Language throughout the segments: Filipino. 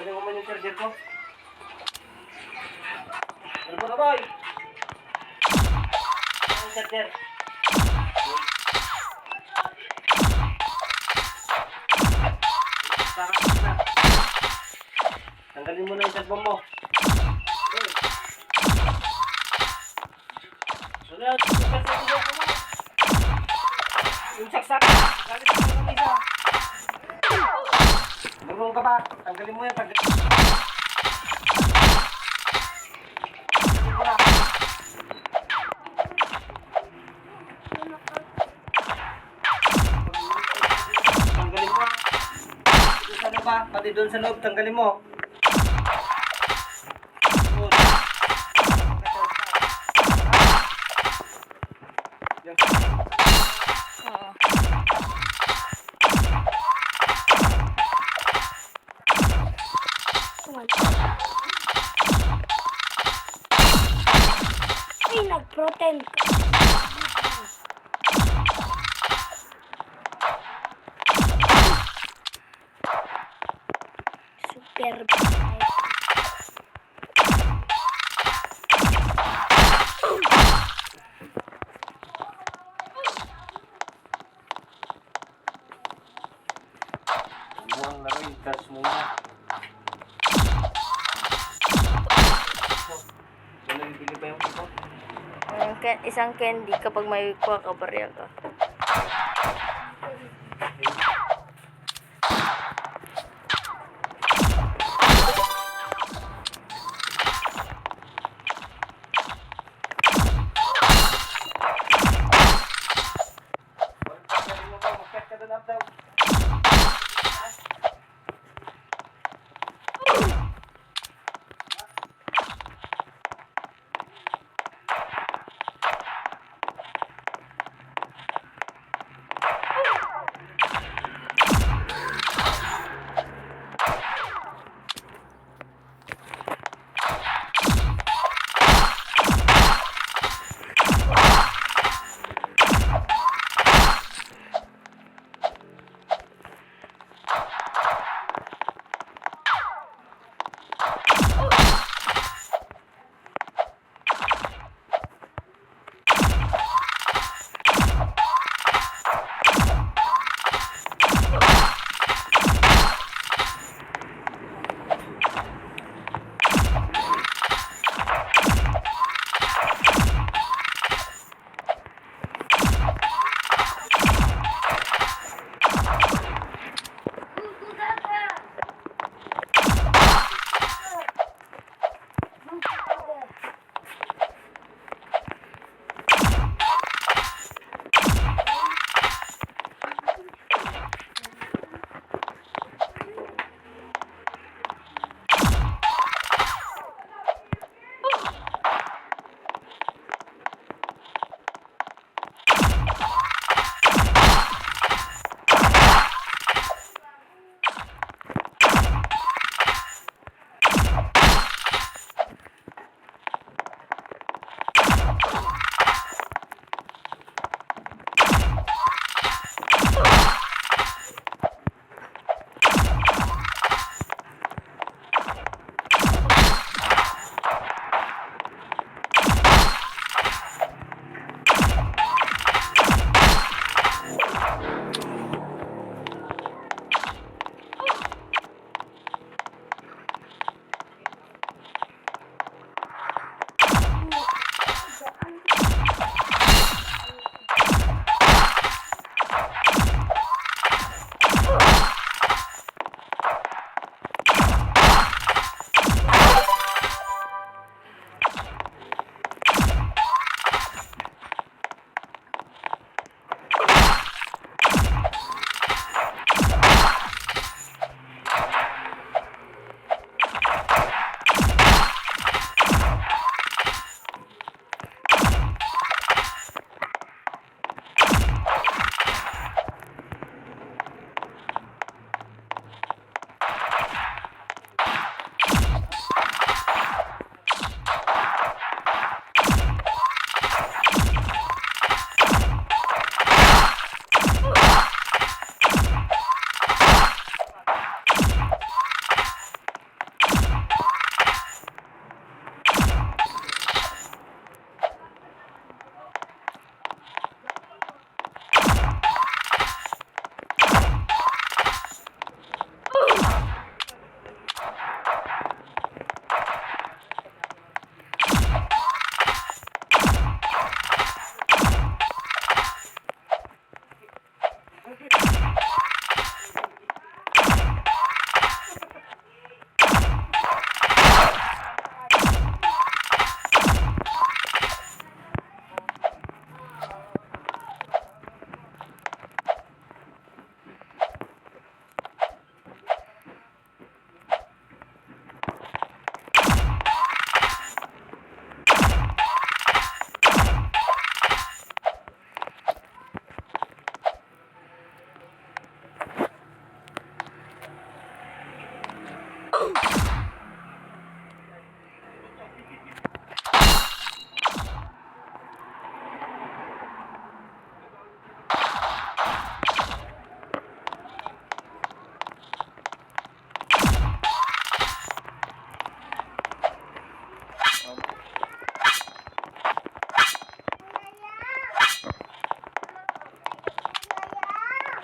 Tanggalin mo man yung charger ko. Ano ba na boy? Ang charger. Tanggalin mo na yung cellphone mo. Wala, yung saksak. Galit mo ng isa. Marunong ka ba? Tanggalin mo yan. Tanggalin mo na. Tanggalin mo. Doon sa loob ba? Pati doon sa loob. Tanggalin mo. Ay, nag-protein ka. Super bye. Buang na rin. Charge muna. Wala yung bili pa yung ito. Isang candy kapag may kuha ka, barya ka. Tanggalin mo ba? Magkat ka doon daw.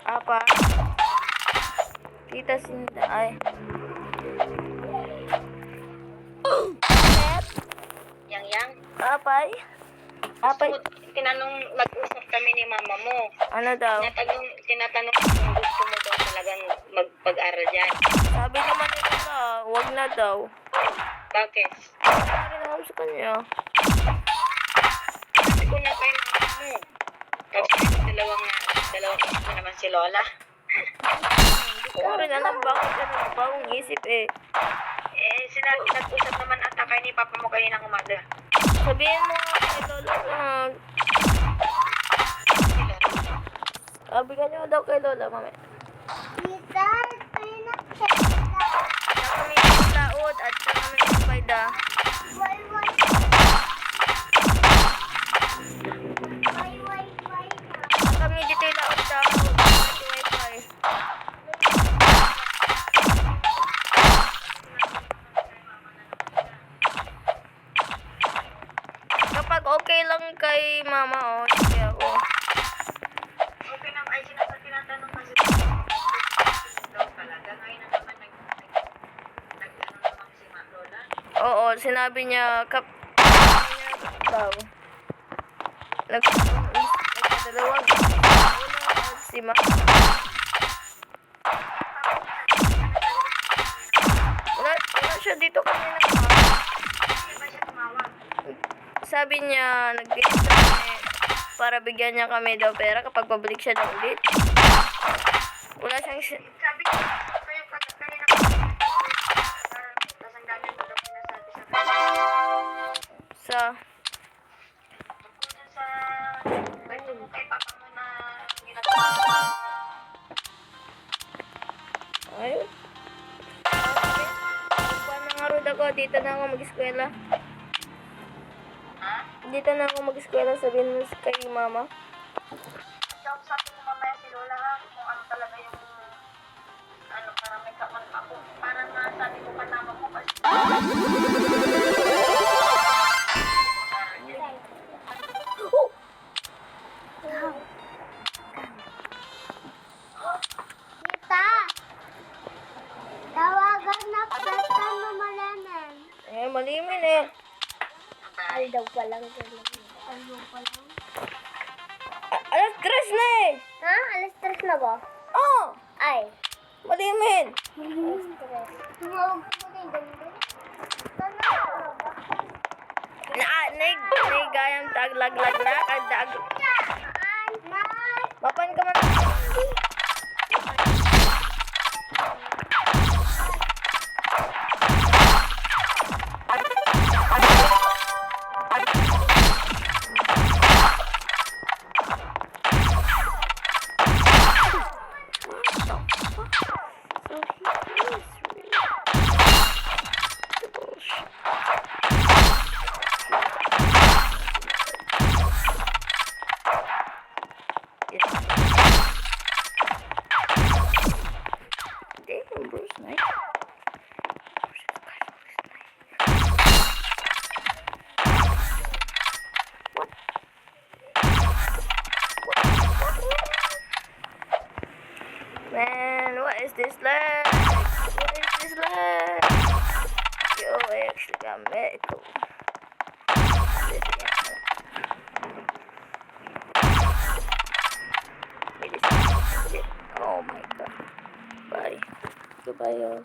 Apa? Tita Sinda ay. Yang. Apay? Apay? So, nag-usap kami ni mama mo. Ano daw? Tinatanong kung gusto mo daw talagang magpag-aral dyan. Sabi naman nila na, wag na daw. Bakit? Sabi naman sa kanya. Sabi ko na kay mama mo. Tapos dalawang isip na naman si Lola. Hindi ko rin alam bakit ka bagong isip eh. Nag-usap naman ata kayo ni papa mo kaninang umaga. Sabihin mo nga kay Lola na. Sabi ka niyo daw kay Lola, mami. Na kami yung laot at sa kami yung payda. Kami dito yung laot sa wifi. Kapag okay lang kay mama, sige ako. Okay naman, ay tinatanong kasi daw talaga. Ngayon na naman nag-ano naman si Lola. Oo, sinabi niya daw. Nagdalawang si Ma. Wala siya dito kanina. Hindi ba siya tumawag? Sabi niya, nag-date kami para bigyan niya kami daw pera kapag pabalik siya daw ulit. Wala siyang... Sabi ko, kayo kanina tapos ang dami mo daw pinasabi sa kanya. Sa... Kwento mo kay papa mo na ginagawa mo. Ayun. Paano nga rin ako, dito na ako mag-eskwela. Ha? Dito na ako mag-eskwela, sabihin mo kay mama. Sabi mo mamaya si Lola ha, kung ano talaga yung para may kaman ako. Para masabi ko kasama mo kasi. Tita! Tawagan na kita na malaman. Eh, malimin eh. Ay, daw pa lang. Ay, daw pa lang. Alas 3 na eh. Ha? Alas 3 na ba? Oh, Ay. malimin. Tumawag ko na yung ganda. Tanaw ba? Naigayang taglaglag na. Kadag. Mapan ka man. Damn, Bruce, nice. Man, what is this lag? What is this lag? Yo, I actually got medical. Oh my god. Bye. Goodbye, y'all.